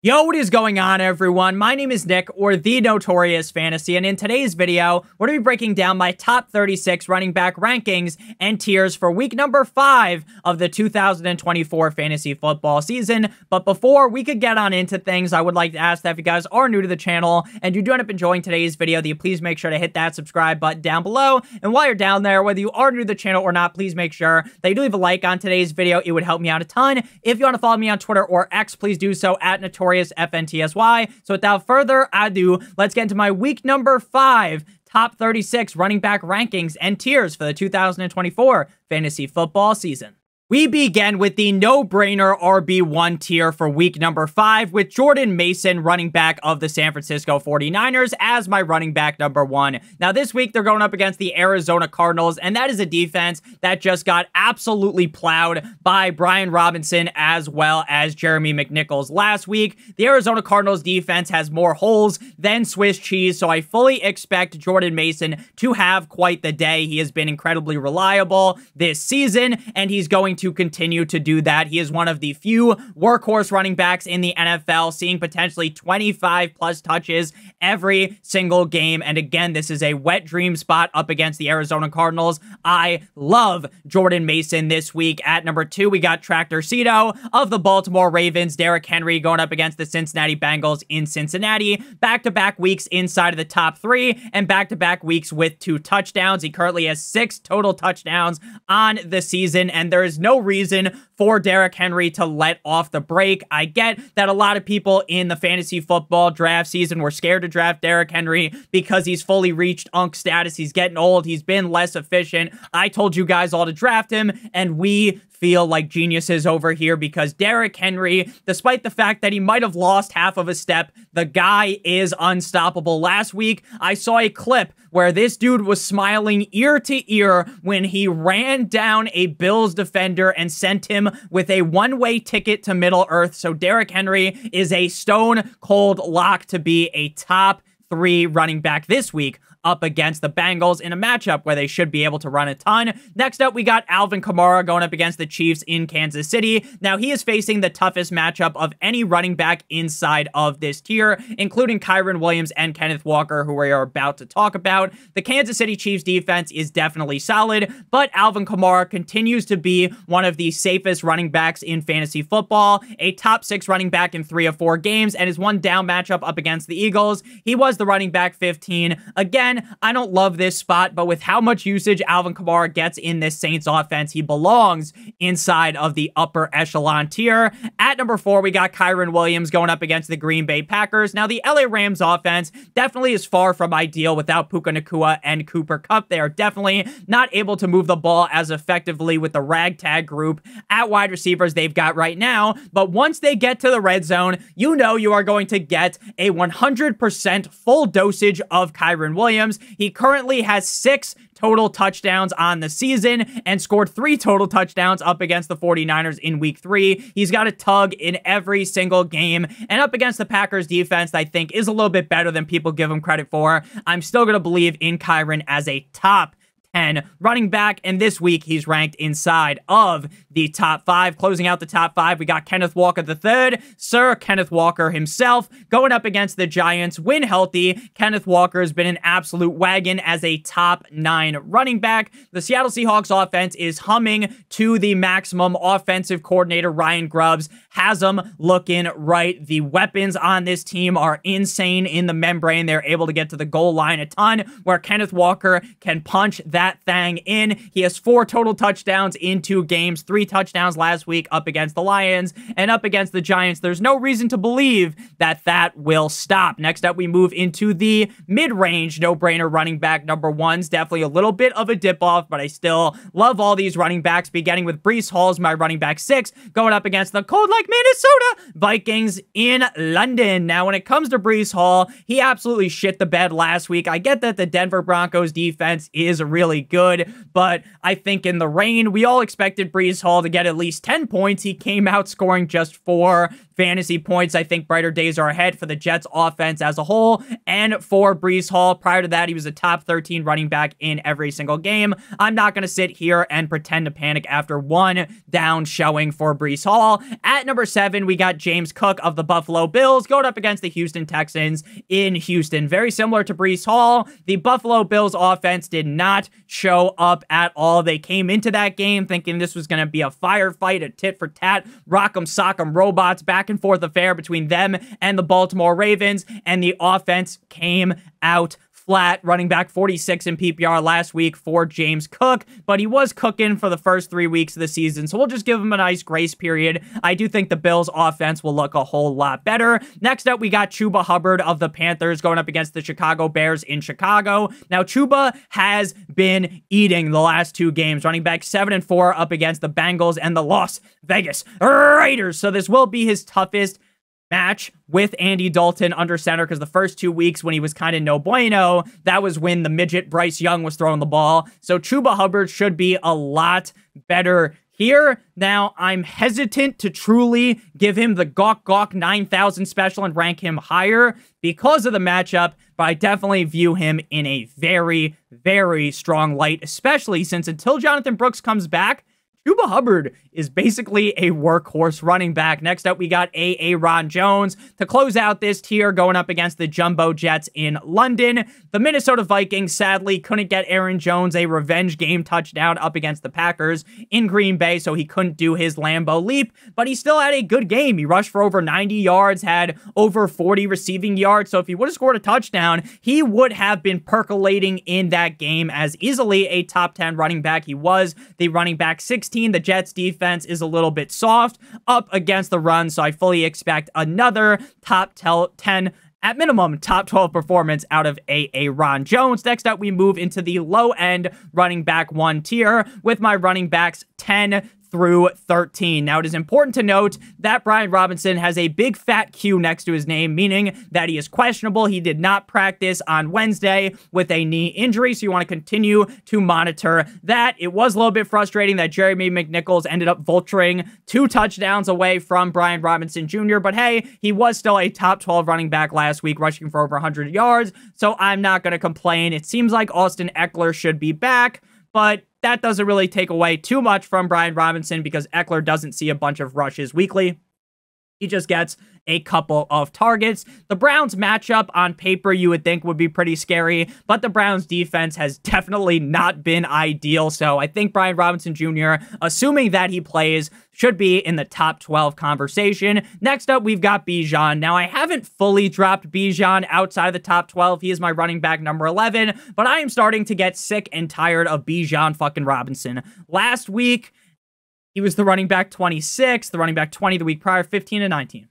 Yo, what is going on, everyone? My name is Nick, or the Notorious Fantasy, and in today's video, we're going to be breaking down my top 36 running back rankings and tiers for week number 5 of the 2024 fantasy football season. But before we could get on into things, I would like to ask that if you guys are new to the channel and you do end up enjoying today's video, that you please make sure to hit that subscribe button down below. And while you're down there, whether you are new to the channel or not, please make sure that you do leave a like on today's video. It would help me out a ton. If you want to follow me on Twitter or X, please do so at NotoriousFantasy. So without further ado, let's get into my week number 5 top 36 running back rankings and tiers for the 2024 fantasy football season. We begin with the no-brainer RB1 tier for week number 5 with Jordan Mason, running back of the San Francisco 49ers, as my running back number 1. Now, this week, they're going up against the Arizona Cardinals, and that is a defense that just got absolutely plowed by Brian Robinson as well as Jeremy McNichols last week. The Arizona Cardinals defense has more holes than Swiss cheese, so I fully expect Jordan Mason to have quite the day. He has been incredibly reliable this season, and he's going to continue to do that. He is one of the few workhorse running backs in the NFL, seeing potentially 25 plus touches every single game. And again, this is a wet dream spot up against the Arizona Cardinals. I love Jordan Mason this week. At number 2, we got Tractor Cito of the Baltimore Ravens. Derrick Henry going up against the Cincinnati Bengals in Cincinnati. Back-to-back weeks inside of the top 3 and back-to-back weeks with 2 touchdowns. He currently has 6 total touchdowns on the season, and there is no reason for Derrick Henry to let off the break. I get that a lot of people in the fantasy football draft season were scared to draft Derrick Henry because he's fully reached UNC status. He's getting old. He's been less efficient. I told you guys all to draft him, and we feel like geniuses over here because Derrick Henry, despite the fact that he might have lost half of a step, the guy is unstoppable. Last week, I saw a clip where this dude was smiling ear to ear when he ran down a Bills defender and sent him with a one-way ticket to Middle Earth. So Derrick Henry is a stone cold lock to be a top 3 running back this week up against the Bengals in a matchup where they should be able to run a ton. Next up, we got Alvin Kamara going up against the Chiefs in Kansas City. Now, he is facing the toughest matchup of any running back inside of this tier, including Kyren Williams and Kenneth Walker, who we are about to talk about. The Kansas City Chiefs defense is definitely solid, but Alvin Kamara continues to be one of the safest running backs in fantasy football, a top 6 running back in 3 of 4 games, and his one down matchup up against the Eagles, he was the running back 15. Again, I don't love this spot, but with how much usage Alvin Kamara gets in this Saints offense, he belongs inside of the upper echelon tier. At number 4, we got Kyren Williams going up against the Green Bay Packers. Now, the LA Rams offense definitely is far from ideal without Puka Nacua and Cooper Kupp. They are definitely not able to move the ball as effectively with the ragtag group at wide receivers they've got right now. But once they get to the red zone, you know you are going to get a 100% full dosage of Kyren Williams. He currently has 6 total touchdowns on the season and scored 3 total touchdowns up against the 49ers in week 3. He's got a tug in every single game, and up against the Packers defense, I think is a little bit better than people give him credit for. I'm still going to believe in Kyren as a top 10 running back, and this week he's ranked inside of the top 5. Closing out the top 5, we got Kenneth Walker III, Sir Kenneth Walker himself, going up against the Giants. When healthy, Kenneth Walker has been an absolute wagon as a top 9 running back. The Seattle Seahawks offense is humming to the maximum. Offensive coordinator Ryan Grubbs has them looking right. The weapons on this team are insane in the membrane. They're able to get to the goal line a ton, where Kenneth Walker can punch that thing in. He has 4 total touchdowns in 2 games, 3 touchdowns last week up against the Lions and up against the Giants. There's no reason to believe that that will stop. Next up, we move into the mid-range no-brainer running back number 1s. Definitely a little bit of a dip-off, but I still love all these running backs, beginning with Breece Hall as my running back 6, going up against the cold like Minnesota Vikings in London. Now, when it comes to Breece Hall, he absolutely shit the bed last week. I get that the Denver Broncos defense is really really good, but I think in the rain, we all expected Breece Hall to get at least 10 points. He came out scoring just 4 fantasy points. I think brighter days are ahead for the Jets offense as a whole and for Breece Hall. Prior to that, he was a top 13 running back in every single game. I'm not going to sit here and pretend to panic after one down showing for Breece Hall. At number 7, we got James Cook of the Buffalo Bills going up against the Houston Texans in Houston. Very similar to Breece Hall, the Buffalo Bills offense did not show up at all. They came into that game thinking this was going to be a firefight, a tit for tat, rock'em sock'em robots, back and forth affair between them and the Baltimore Ravens, and the offense came out flat. Running back 46 in PPR last week for James Cook, but he was cooking for the first 3 weeks of the season, so we'll just give him a nice grace period. I do think the Bills offense will look a whole lot better. Next up, we got Chuba Hubbard of the Panthers going up against the Chicago Bears in Chicago. Now, Chuba has been eating the last 2 games, running back 7 and 4 up against the Bengals and the Las Vegas Raiders, so this will be his toughest match with Andy Dalton under center, because the first 2 weeks when he was kind of no bueno, that was when the midget Bryce Young was throwing the ball. So Chuba Hubbard should be a lot better here. Now, I'm hesitant to truly give him the Gawk 9000 special and rank him higher because of the matchup, but I definitely view him in a very, very strong light, especially since until Jonathan Brooks comes back, Chuba Hubbard is basically a workhorse running back. Next up, we got Aaron Jones to close out this tier going up against the Jumbo Jets in London. The Minnesota Vikings sadly couldn't get Aaron Jones a revenge game touchdown up against the Packers in Green Bay, so he couldn't do his Lambeau leap, but he still had a good game. He rushed for over 90 yards, had over 40 receiving yards, so if he would have scored a touchdown, he would have been percolating in that game as easily a top 10 running back. He was the running back 16. The Jets defense is a little bit soft up against the run, so I fully expect another top 10, at minimum, top 12 performance out of Aaron Jones. Next up, we move into the low-end running back 1 tier with my running backs 10 through 13. Now, it is important to note that Brian Robinson has a big fat Q next to his name, meaning that he is questionable. He did not practice on Wednesday with a knee injury, so you want to continue to monitor that. It was a little bit frustrating that Jeremy McNichols ended up vulturing 2 touchdowns away from Brian Robinson Jr., but hey, he was still a top 12 running back last week, rushing for over 100 yards, so I'm not going to complain. It seems like Austin Eckler should be back, but that doesn't really take away too much from Brian Robinson because Eckler doesn't see a bunch of rushes weekly. He just gets a couple of targets. The Browns matchup on paper you would think would be pretty scary, but the Browns defense has definitely not been ideal. So I think Brian Robinson Jr., assuming that he plays, should be in the top 12 conversation. Next up, we've got Bijan. Now, I haven't fully dropped Bijan outside of the top 12. He is my running back number 11, but I am starting to get sick and tired of Bijan fucking Robinson. Last week, he was the running back 26, the running back 20 the week prior, 15 and 19.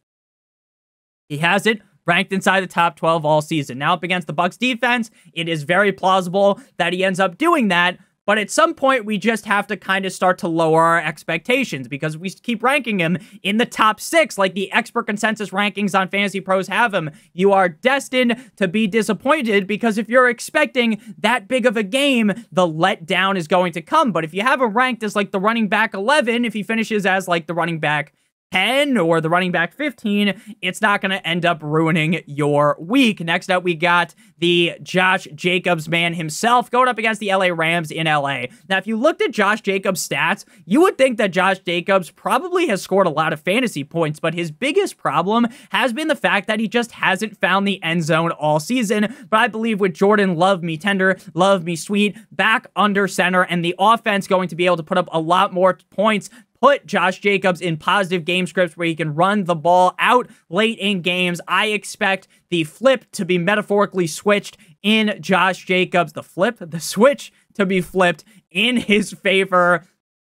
He has it ranked inside the top 12 all season. Now up against the Bucs defense, it is very plausible that he ends up doing that, but at some point, we just have to kind of start to lower our expectations because we keep ranking him in the top 6, like the expert consensus rankings on Fantasy Pros have him. You are destined to be disappointed because if you're expecting that big of a game, the letdown is going to come. But if you have him ranked as like the running back 11, if he finishes as like the running back 10 or the running back 15, it's not going to end up ruining your week. Next up, we got the Josh Jacobs man himself going up against the LA Rams in LA. Now, if you looked at Josh Jacobs' stats, you would think that Josh Jacobs probably has scored a lot of fantasy points, but his biggest problem has been the fact that he just hasn't found the end zone all season. But I believe with Jordan Love Me Tender, Love Me Sweet back under center and the offense going to be able to put up a lot more points, put Josh Jacobs in positive game scripts where he can run the ball out late in games. I expect the flip to be metaphorically switched in Josh Jacobs. The switch to be flipped in his favor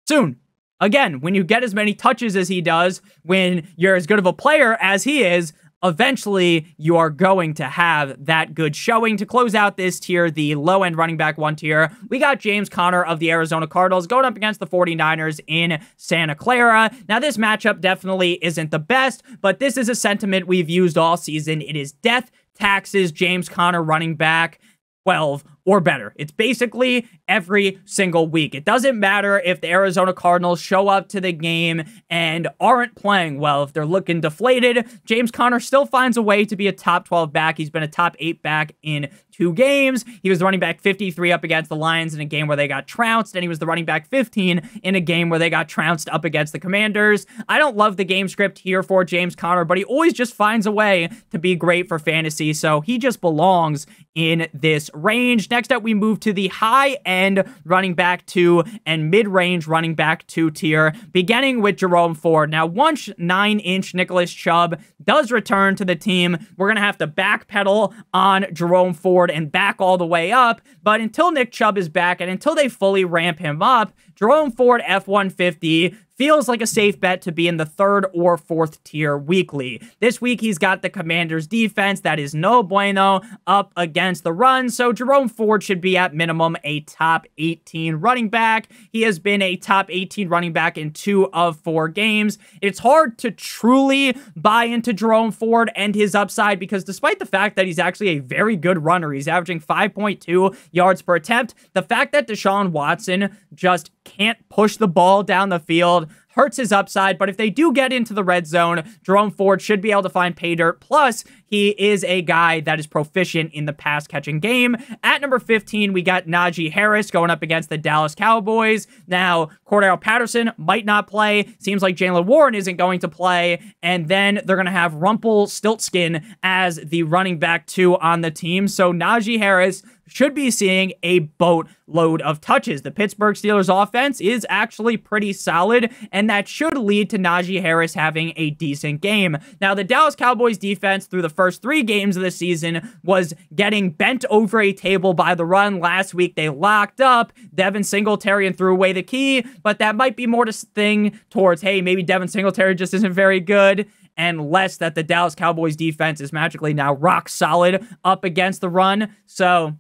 soon. Again, when you get as many touches as he does, when you're as good of a player as he is, eventually you are going to have that good showing. To close out this tier, the low-end running back 1 tier, we got James Conner of the Arizona Cardinals going up against the 49ers in Santa Clara. Now, this matchup definitely isn't the best, but this is a sentiment we've used all season. It is death taxes James Conner running back 12 or better. It's basically every single week. It doesn't matter if the Arizona Cardinals show up to the game and aren't playing well. If they're looking deflated, James Conner still finds a way to be a top 12 back. He's been a top 8 back in 2 games. He was the running back 53 up against the Lions in a game where they got trounced, and he was the running back 15 in a game where they got trounced up against the Commanders. I don't love the game script here for James Conner, but he always just finds a way to be great for fantasy, so he just belongs in this range. Next up, we move to the high-end running back 2 and mid-range running back 2 tier, beginning with Jerome Ford. Now, once 9-inch Nicholas Chubb does return to the team, we're going to have to backpedal on Jerome Ford and back all the way up, but until Nick Chubb is back and until they fully ramp him up, Jerome Ford F-150 feels like a safe bet to be in the 3rd or 4th tier weekly. This week, he's got the Commanders defense that is no bueno up against the run, so Jerome Ford should be at minimum a top 18 running back. He has been a top 18 running back in 2 of 4 games. It's hard to truly buy into Jerome Ford and his upside because despite the fact that he's actually a very good runner, he's averaging 5.2 yards per attempt, the fact that Deshaun Watson just can't push the ball down the field hurts his upside, but if they do get into the red zone, Jerome Ford should be able to find pay dirt. Plus, he is a guy that is proficient in the pass-catching game. At number 15, we got Najee Harris going up against the Dallas Cowboys. Now, Cordell Patterson might not play. Seems like Jaylen Warren isn't going to play. And then they're going to have Rumpelstiltskin as the running back 2 on the team. So Najee Harris should be seeing a boatload of touches. The Pittsburgh Steelers offense is actually pretty solid, and that should lead to Najee Harris having a decent game. Now, the Dallas Cowboys defense through the first 3 games of the season was getting bent over a table by the run. Last week, they locked up Devin Singletary and threw away the key, but that might be more to thing towards, hey, maybe Devin Singletary just isn't very good, and less that the Dallas Cowboys defense is magically now rock solid up against the run. So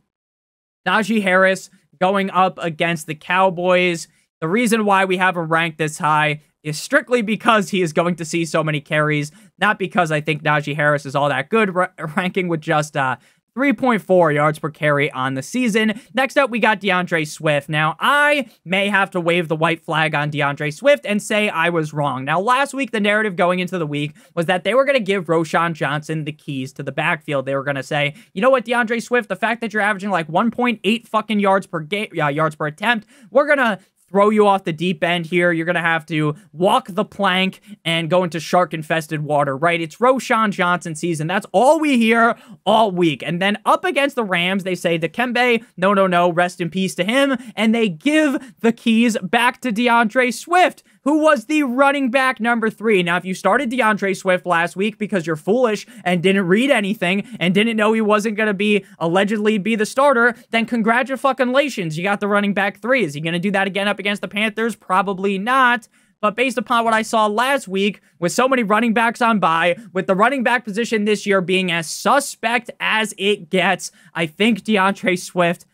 Najee Harris going up against the Cowboys. The reason why we have him ranked this high is strictly because he is going to see so many carries, not because I think Najee Harris is all that good, ranking with just 3.4 yards per carry on the season. Next up, we got DeAndre Swift. Now, I may have to wave the white flag on DeAndre Swift and say I was wrong. Now, last week, the narrative going into the week was that they were going to give Roschon Johnson the keys to the backfield. They were going to say, you know what, DeAndre Swift, the fact that you're averaging like 1.8 fucking yards per attempt, we're going to throw you off the deep end here. You're going to have to walk the plank and go into shark-infested water, right? It's Roschon Johnson season. That's all we hear all week. And then up against the Rams, they say, Dikembe, no, rest in peace to him. And they give the keys back to DeAndre Swift, who was the running back number 3. Now, if you started DeAndre Swift last week because you're foolish and didn't read anything and didn't know he wasn't going to allegedly be the starter, then congratulations, you got the running back 3. Is he going to do that again up against the Panthers? Probably not. But based upon what I saw last week, with so many running backs on bye, with the running back position this year being as suspect as it gets, I think DeAndre Swift,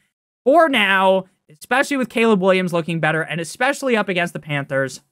for now, especially with Caleb Williams looking better, and especially up against the Panthers,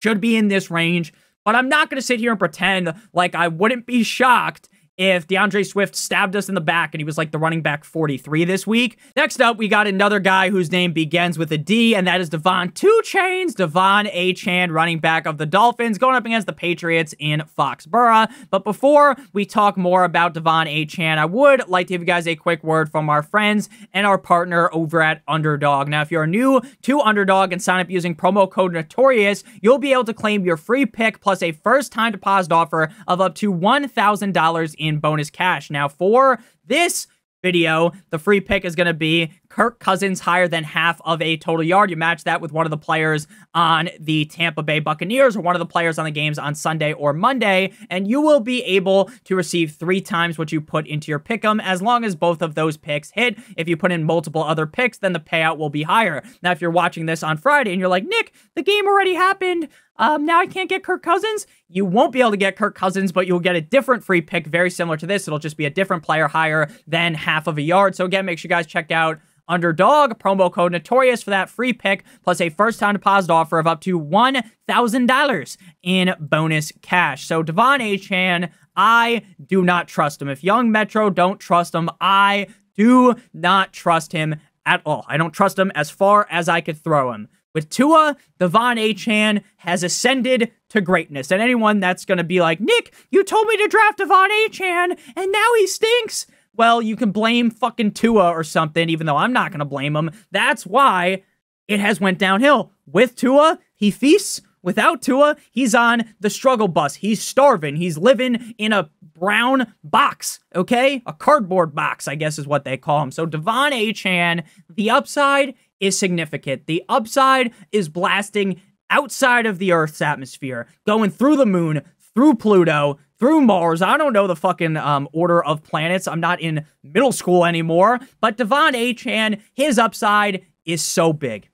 should be in this range. But I'm not going to sit here and pretend like I wouldn't be shocked if DeAndre Swift stabbed us in the back and he was like the running back 43 this week. Next up, we got another guy whose name begins with a D, and that is Devon Achane, running back of the Dolphins, going up against the Patriots in Foxborough. But before we talk more about Devon Achane, I would like to give you guys a quick word from our friends and our partner over at Underdog. Now, if you're new to Underdog and sign up using promo code Notorious, you'll be able to claim your free pick plus a first-time deposit offer of up to $1,000 in bonus cash. Now, for this video, the free pick is going to be Kirk Cousins higher than half of a total yard. You match that with one of the players on the Tampa Bay Buccaneers or one of the players on the games on Sunday or Monday, and you will be able to receive 3 times what you put into your pick'em as long as both of those picks hit. If you put in multiple other picks, then the payout will be higher. Now, if you're watching this on Friday and you're like, Nick, the game already happened, now I can't get Kirk Cousins. You won't be able to get Kirk Cousins, but you'll get a different free pick very similar to this. It'll just be a different player higher than half of a yard. So again, make sure you guys check out Underdog, promo code Notorious for that free pick, plus a first-time deposit offer of up to $1,000 in bonus cash. So Devon Achane, I do not trust him. If Young Metro don't trust him, I do not trust him at all. I don't trust him as far as I could throw him. With Tua, Devon Achane has ascended to greatness. And anyone that's going to be like, Nick, you told me to draft Devon Achane, and now he stinks. Well, you can blame fucking Tua or something, even though I'm not going to blame him. That's why it has went downhill. With Tua, he feasts. Without Tua, he's on the struggle bus. He's starving. He's living in a brown box, okay? A cardboard box, I guess is what they call him. So Devon Achane, the upside is significant. The upside is blasting outside of the Earth's atmosphere, going through the moon, through Pluto, through Mars. I don't know the fucking order of planets. I'm not in middle school anymore. But Devon Achane, his upside is so big.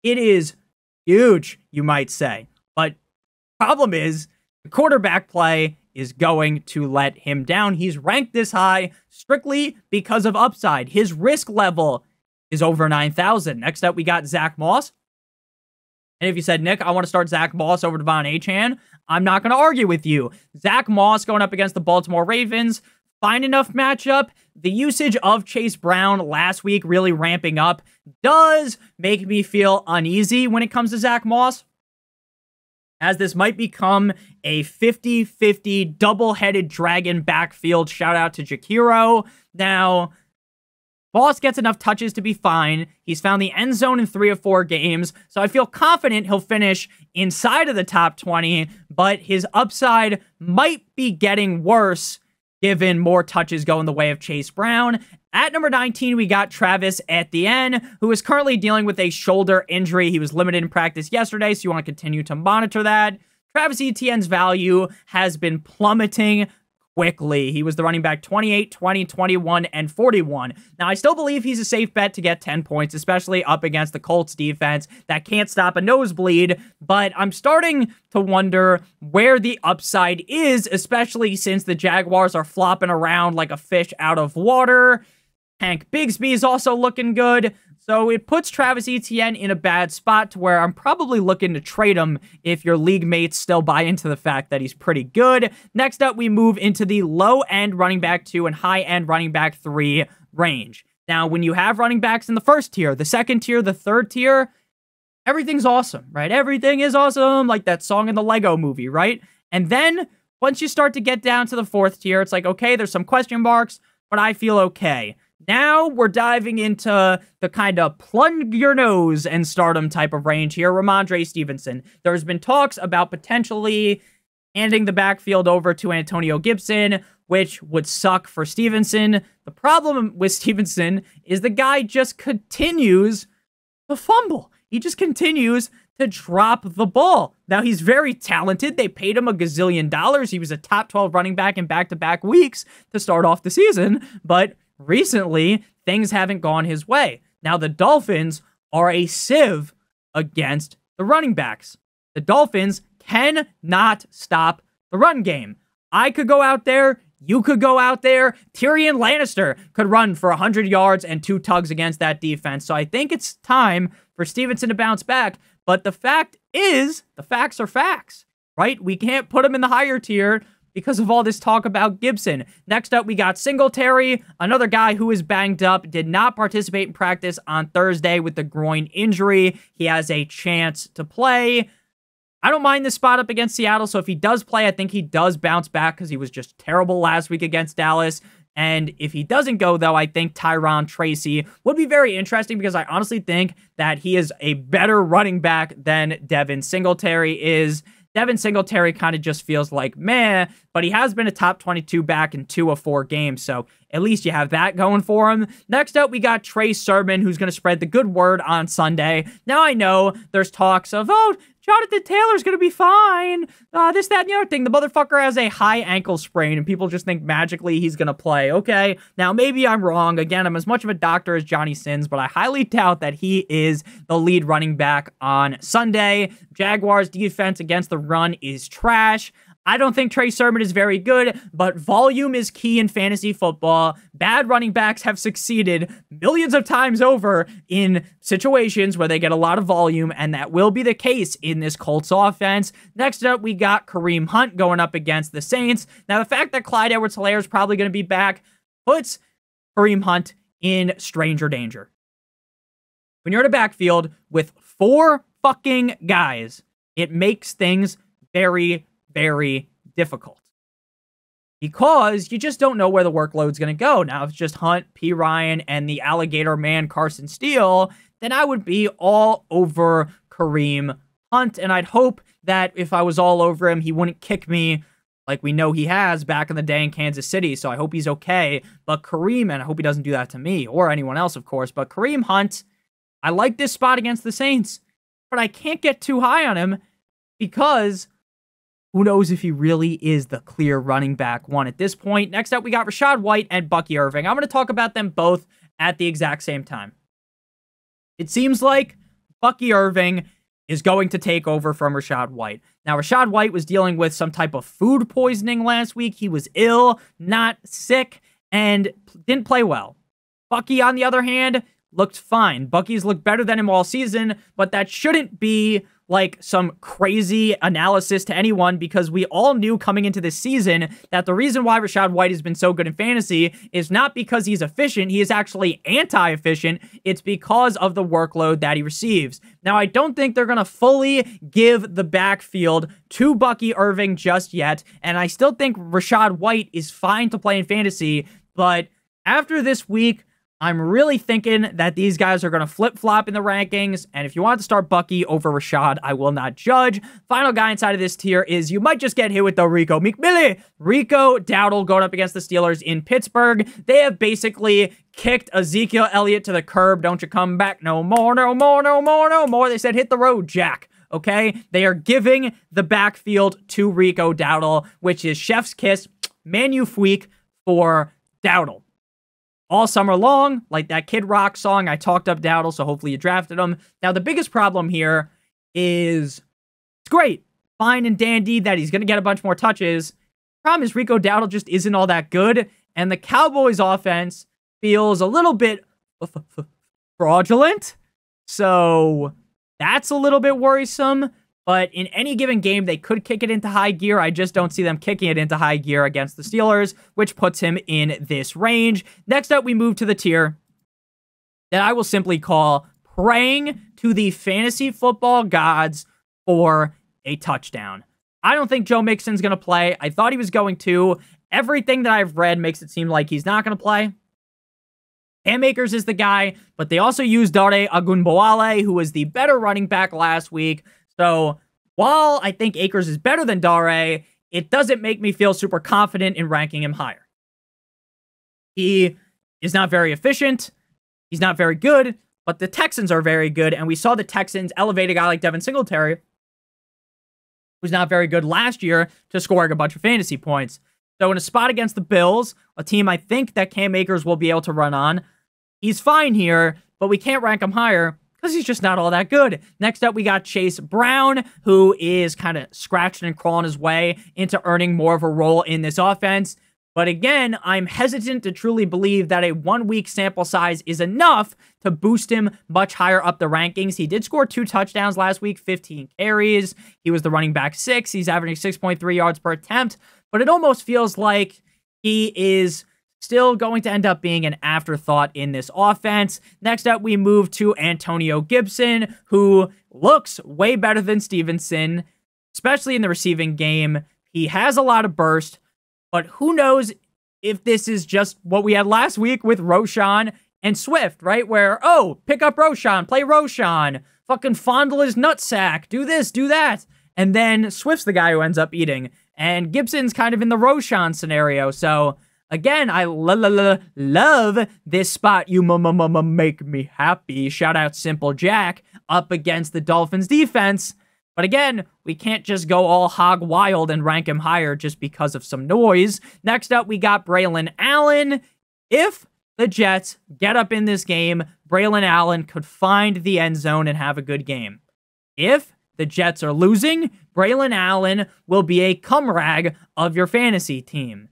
It is huge, you might say. But problem is, the quarterback play is going to let him down. He's ranked this high strictly because of upside. His risk level is over 9,000. Next up, we got Zach Moss. And if you said, Nick, I want to start Zach Moss over Devon Achane, I'm not going to argue with you. Zach Moss going up against the Baltimore Ravens, fine enough matchup. The usage of Chase Brown last week really ramping up does make me feel uneasy when it comes to Zach Moss, as this might become a 50-50 double-headed dragon backfield. Shout out to Jakiro. Now, Moss gets enough touches to be fine. He's found the end zone in 3 of 4 games, so I feel confident he'll finish inside of the top 20, but his upside might be getting worse given more touches going the way of Chase Brown. At number 19, we got Travis Etienne, who is currently dealing with a shoulder injury. He was limited in practice yesterday, so you want to continue to monitor that. Travis Etienne's value has been plummeting quickly. He was the running back 28, 20, 21, and 41. Now, I still believe he's a safe bet to get 10 points, especially up against the Colts defense that can't stop a nosebleed, but I'm starting to wonder where the upside is, especially since the Jaguars are flopping around like a fish out of water. Hank Bigsby is also looking good. So it puts Travis Etienne in a bad spot to where I'm probably looking to trade him if your league mates still buy into the fact that he's pretty good. Next up, we move into the low-end running back 2 and high-end running back 3 range. Now, when you have running backs in the first tier, the second tier, the third tier, everything's awesome, right? Everything is awesome, like that song in the Lego movie, right? And then once you start to get down to the fourth tier, it's like, okay, there's some question marks, but I feel okay. Now we're diving into the kind of plunge your nose and stardom type of range here. Ramondre Stevenson. There's been talks about potentially handing the backfield over to Antonio Gibson, which would suck for Stevenson. The problem with Stevenson is the guy just continues to fumble. He just continues to drop the ball. Now, he's very talented. They paid him $1 gazillion. He was a top 12 running back in back-to-back weeks to start off the season, but recently, things haven't gone his way. Now, the Dolphins are a sieve against the running backs. The Dolphins cannot stop the run game. I could go out there. You could go out there. Tyrion Lannister could run for 100 yards and 2 tugs against that defense. So I think it's time for Stevenson to bounce back. But the fact is, the facts are facts, right? We can't put him in the higher tier because of all this talk about Gibson. Next up, we got Singletary, another guy who is banged up, did not participate in practice on Thursday with the groin injury. He has a chance to play. I don't mind this spot up against Seattle, so if he does play, I think he does bounce back because he was just terrible last week against Dallas. And if he doesn't go, though, I think Tyron Tracy would be very interesting because I honestly think that he is a better running back than Devin Singletary is. Devin Singletary kind of just feels like meh, but he has been a top 22 back in 2 of 4 games, so at least you have that going for him. Next up, we got Trey Sermon, who's going to spread the good word on Sunday. Now, I know there's talks of, oh, Jonathan Taylor's going to be fine. This, that, and the other thing. The motherfucker has a high ankle sprain, and people just think magically he's going to play. Okay, now maybe I'm wrong. Again, I'm as much of a doctor as Johnny Sins, but I highly doubt that he is the lead running back on Sunday. Jaguars' defense against the run is trash. I don't think Trey Sermon is very good, but volume is key in fantasy football. Bad running backs have succeeded millions of times over in situations where they get a lot of volume, and that will be the case in this Colts offense. Next up, we got Kareem Hunt going up against the Saints. Now, the fact that Clyde Edwards-Helaire is probably going to be back puts Kareem Hunt in stranger danger. When you're in a backfield with 4 fucking guys, it makes things very, very difficult. Because you just don't know where the workload's going to go. Now, if it's just Hunt, P. Ryan, and the alligator man, Carson Steele, then I would be all over Kareem Hunt. And I'd hope that if I was all over him, he wouldn't kick me like we know he has back in the day in Kansas City. So I hope he's okay. But Kareem, and I hope he doesn't do that to me or anyone else, of course. But Kareem Hunt, I like this spot against the Saints. But I can't get too high on him because who knows if he really is the clear running back one at this point. Next up, we got Rachaad White and Bucky Irving. I'm going to talk about them both at the exact same time. It seems like Bucky Irving is going to take over from Rachaad White. Now, Rachaad White was dealing with some type of food poisoning last week. He was ill, not sick, and didn't play well. Bucky, on the other hand, looked fine. Bucky's looked better than him all season, but that shouldn't be like some crazy analysis to anyone because we all knew coming into this season that the reason why Rachaad White has been so good in fantasy is not because he's efficient. He is actually anti-efficient. It's because of the workload that he receives. Now, I don't think they're going to fully give the backfield to Bucky Irving just yet, and I still think Rachaad White is fine to play in fantasy, but after this week, I'm really thinking that these guys are going to flip-flop in the rankings, and if you want to start Bucky over Rachaad, I will not judge. Final guy inside of this tier is you might just get hit with the Rico McMillan. Rico Dowdle going up against the Steelers in Pittsburgh. They have basically kicked Ezekiel Elliott to the curb. Don't you come back no more, no more, no more, no more. They said hit the road, Jack. Okay? They are giving the backfield to Rico Dowdle, which is chef's kiss, magnifique for Dowdle. All summer long, like that Kid Rock song, I talked up Dowdle, so hopefully you drafted him. Now, the biggest problem here is it's great, fine and dandy that he's going to get a bunch more touches. Problem is Rico Dowdle just isn't all that good, and the Cowboys offense feels a little bit fraudulent, so that's a little bit worrisome. But in any given game, they could kick it into high gear. I just don't see them kicking it into high gear against the Steelers, which puts him in this range. Next up, we move to the tier that I will simply call praying to the fantasy football gods for a touchdown. I don't think Joe Mixon's going to play. I thought he was going to. Everything that I've read makes it seem like he's not going to play. Cam Akers is the guy, but they also used Dare Ogunbowale, who was the better running back last week. So, while I think Akers is better than Dare, it doesn't make me feel super confident in ranking him higher. He is not very efficient. He's not very good, but the Texans are very good, and we saw the Texans elevate a guy like Devin Singletary, who's not very good last year, to scoring a bunch of fantasy points. So, in a spot against the Bills, a team I think that Cam Akers will be able to run on, he's fine here, but we can't rank him higher because he's just not all that good. Next up, we got Chase Brown, who is kind of scratching and crawling his way into earning more of a role in this offense. But again, I'm hesitant to truly believe that a 1-week sample size is enough to boost him much higher up the rankings. He did score 2 touchdowns last week, 15 carries. He was the running back 6. He's averaging 6.3 yards per attempt. But it almost feels like he is still going to end up being an afterthought in this offense. Next up, we move to Antonio Gibson, who looks way better than Stevenson, especially in the receiving game. He has a lot of burst, but who knows if this is just what we had last week with Roschon and Swift, right? Where, oh, pick up Roschon, play Roschon, fucking fondle his nutsack, do this, do that. And then Swift's the guy who ends up eating. And Gibson's kind of in the Roschon scenario, so again, I love this spot. You make me happy. Shout out Simple Jack up against the Dolphins defense. But again, we can't just go all hog wild and rank him higher just because of some noise. Next up, we got Braylon Allen. If the Jets get up in this game, Braylon Allen could find the end zone and have a good game. If the Jets are losing, Braylon Allen will be a cum rag of your fantasy team.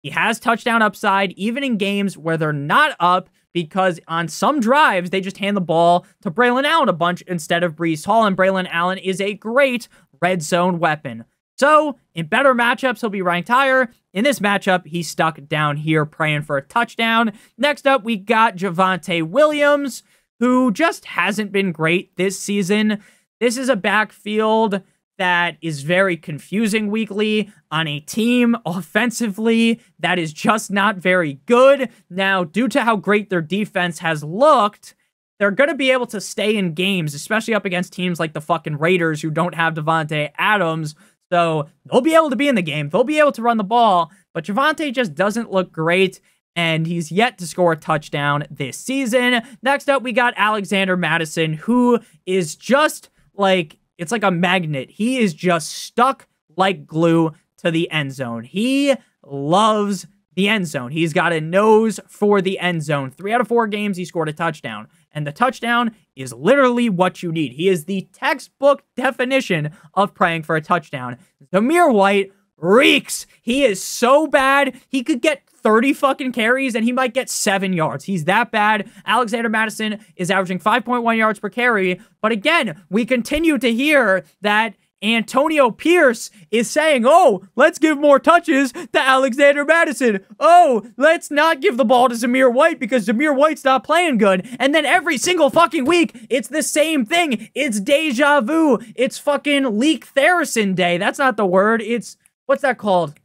He has touchdown upside, even in games where they're not up, because on some drives, they just hand the ball to Braylon Allen a bunch instead of Breece Hall, and Braylon Allen is a great red zone weapon. So, in better matchups, he'll be ranked higher. In this matchup, he's stuck down here praying for a touchdown. Next up, we got Javonte Williams, who just hasn't been great this season. This is a backfield that is very confusing weekly on a team offensively that is just not very good. Now, due to how great their defense has looked, they're going to be able to stay in games, especially up against teams like the fucking Raiders who don't have Devontae Adams. So they'll be able to be in the game. They'll be able to run the ball, but Javonte just doesn't look great, and he's yet to score a touchdown this season. Next up, we got Alexander Mattison, who is just like, it's like a magnet. He is just stuck like glue to the end zone. He loves the end zone. He's got a nose for the end zone. 3 out of 4 games, he scored a touchdown. And the touchdown is literally what you need. He is the textbook definition of praying for a touchdown. Zamir White reeks. He is so bad. He could get 30 fucking carries and he might get 7 yards. He's that bad. Alexander Mattison is averaging 5.1 yards per carry. But again, we continue to hear that Antonio Pierce is saying, oh, let's give more touches to Alexander Mattison. Oh, let's not give the ball to Zamir White because Zamir White's not playing good. And then every single fucking week, it's the same thing. It's deja vu. It's fucking Leak Theracin Day. That's not the word. It's, what's that called?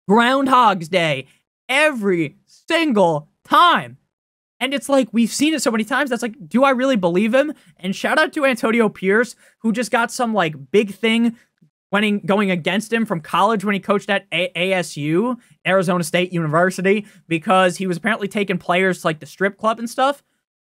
Groundhog's Day. Every single time. And it's like, we've seen it so many times. That's like, do I really believe him? And shout out to Antonio Pierce, who just got some like big thing going against him from college when he coached at ASU, Arizona State University, because he was apparently taking players to like the strip club and stuff.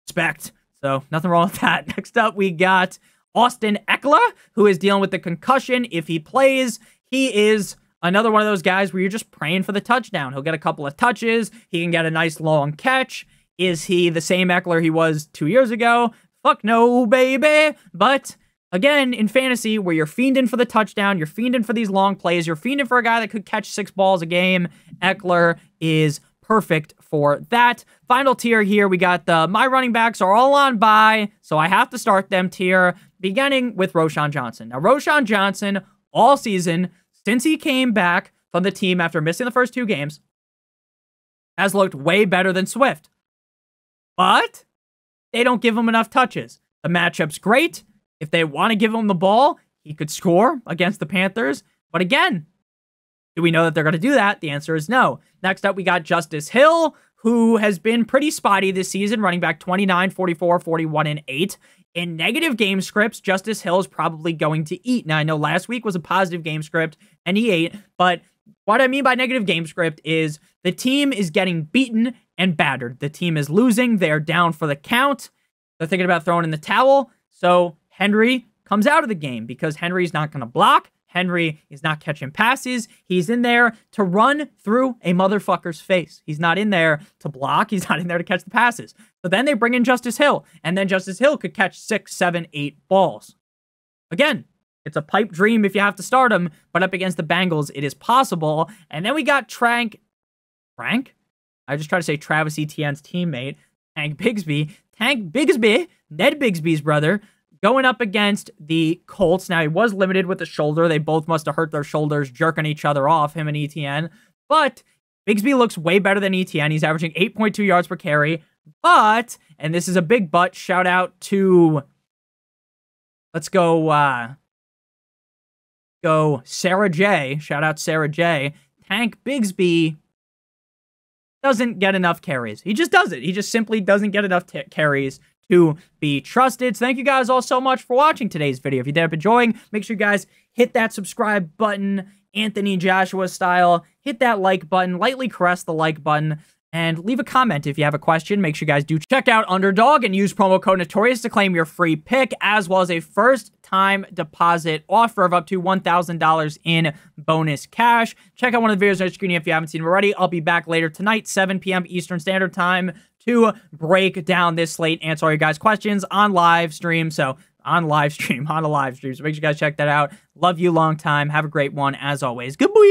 Respect. So nothing wrong with that. Next up, we got Austin Eckler, who is dealing with the concussion. If he plays, he is another one of those guys where you're just praying for the touchdown. He'll get a couple of touches. He can get a nice long catch. Is he the same Eckler he was 2 years ago? Fuck no, baby. But again, in fantasy, where you're fiending for the touchdown, you're fiending for these long plays, you're fiending for a guy that could catch 6 balls a game, Eckler is perfect for that. Final tier here, we got my running backs are all on bye, so I have to start them tier, beginning with Roschon Johnson. Now, Roschon Johnson, all season, since he came back from the team after missing the first 2 games, has looked way better than Swift. But they don't give him enough touches. The matchup's great. If they want to give him the ball, he could score against the Panthers. But again, do we know that they're going to do that? The answer is no. Next up, we got Justice Hill, who has been pretty spotty this season, running back 29, 44, 41, and 8. In negative game scripts, Justice Hill is probably going to eat. Now, I know last week was a positive game script, and he ate. But what I mean by negative game script is the team is getting beaten and battered. The team is losing. They're down for the count. They're thinking about throwing in the towel. So Henry comes out of the game because Henry's not going to block. Henry is not catching passes. He's in there to run through a motherfucker's face. He's not in there to block. He's not in there to catch the passes. So then they bring in Justice Hill, and then Justice Hill could catch 6, 7, 8 balls. Again, it's a pipe dream if you have to start him, but up against the Bengals, it is possible. And then we got Frank? I just tried to say Travis Etienne's teammate, Tank Bigsby. Tank Bigsby, Ned Bigsby's brother, going up against the Colts. Now, he was limited with the shoulder. They both must have hurt their shoulders jerking each other off, him and Etienne. But Bigsby looks way better than Etienne. He's averaging 8.2 yards per carry. But, and this is a big but, shout out to, let's go Sarah J. Shout out Sarah J. Tank Bigsby doesn't get enough carries. He just doesn't. He just simply doesn't get enough carries to be trusted. So thank you guys all so much for watching today's video. If you did end up enjoying, make sure you guys hit that subscribe button, Anthony Joshua style. Hit that like button, lightly caress the like button, and leave a comment if you have a question. Make sure you guys do check out Underdog and use promo code Notorious to claim your free pick, as well as a first-time deposit offer of up to $1,000 in bonus cash. Check out one of the videos on the screen if you haven't seen them already. I'll be back later tonight, 7 p.m. Eastern Standard Time, to break down this slate, answer all your guys' questions on live stream. So, on a live stream. So make sure you guys check that out. Love you long time. Have a great one, as always. Goodbye.